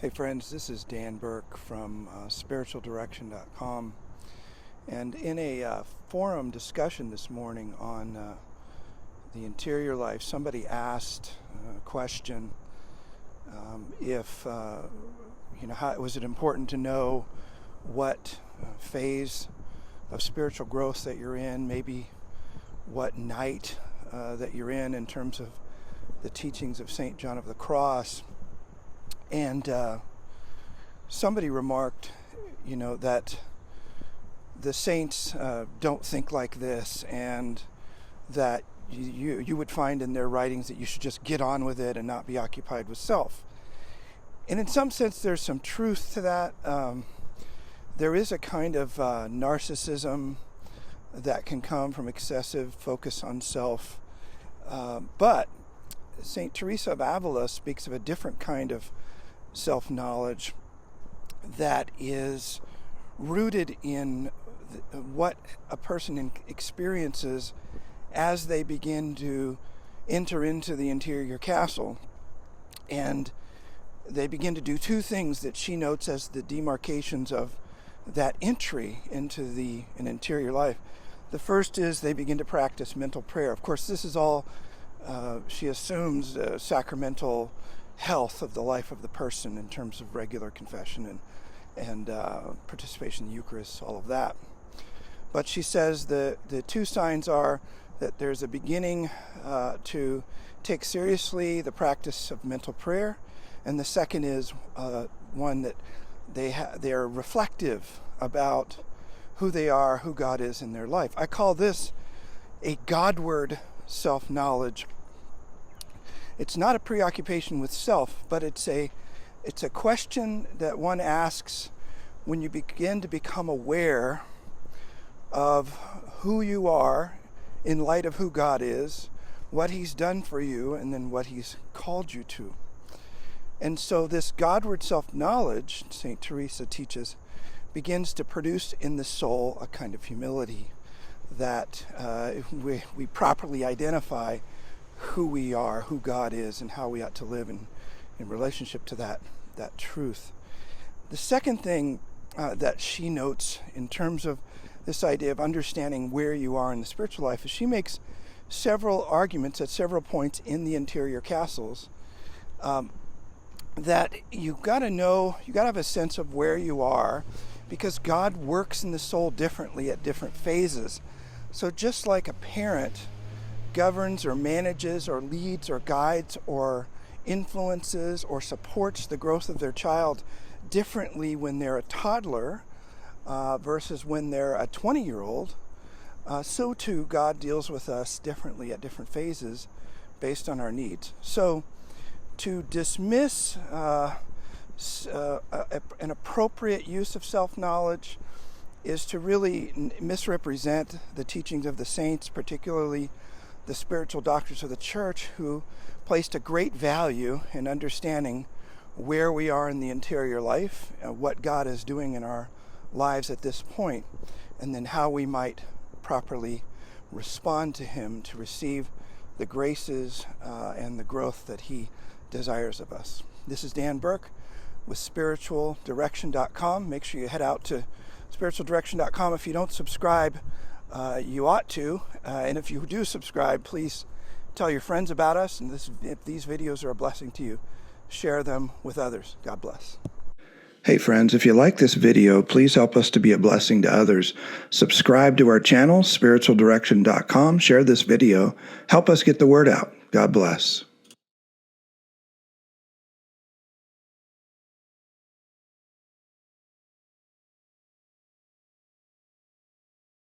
Hey friends, this is Dan Burke from SpiritualDirection.com, and in a forum discussion this morning on the interior life, somebody asked a question, if how was it important to know what phase of spiritual growth that you're in, maybe what night that you're in terms of the teachings of St. John of the Cross. And somebody remarked, that the saints don't think like this, and that you would find in their writings that you should just get on with it and not be occupied with self. And in some sense, there's some truth to that. There is a kind of narcissism that can come from excessive focus on self. But St. Teresa of Avila speaks of a different kind of self-knowledge that is rooted in what a person experiences as they begin to enter into the interior castle. And they begin to do two things that she notes as the demarcations of that entry into an interior life. The first is they begin to practice mental prayer. Of course, this is all, she assumes, sacramental health of the life of the person in terms of regular confession and participation in the Eucharist, all of that. But she says the two signs are that there's a beginning to take seriously the practice of mental prayer, and the second is one that they're reflective about who they are, who God is in their life. I call this a Godward self-knowledge. It's not a preoccupation with self, but it's a question that one asks when you begin to become aware of who you are in light of who God is, what He's done for you, and then what He's called you to. And so this Godward self-knowledge, St. Teresa teaches, begins to produce in the soul a kind of humility that we properly identify who we are, who God is, and how we ought to live in relationship to that truth. The second thing that she notes in terms of this idea of understanding where you are in the spiritual life is she makes several arguments at several points in the interior castles that you got to have a sense of where you are, because God works in the soul differently at different phases. So just like a parent governs or manages or leads or guides or influences or supports the growth of their child differently when they're a toddler versus when they're a 20-year-old, so too God deals with us differently at different phases based on our needs. So to dismiss an appropriate use of self-knowledge is to really misrepresent the teachings of the saints, particularly the spiritual doctors of the Church, who placed a great value in understanding where we are in the interior life, what God is doing in our lives at this point, and then how we might properly respond to Him to receive the graces and the growth that He desires of us. This is Dan Burke with SpiritualDirection.com. Make sure you head out to SpiritualDirection.com. If you don't subscribe, you ought to, and if you do subscribe, please tell your friends about us, and if these videos are a blessing to you, share them with others. God bless. Hey friends, if you like this video, please help us to be a blessing to others. Subscribe to our channel, SpiritualDirection.com. Share this video. Help us get the word out. God bless.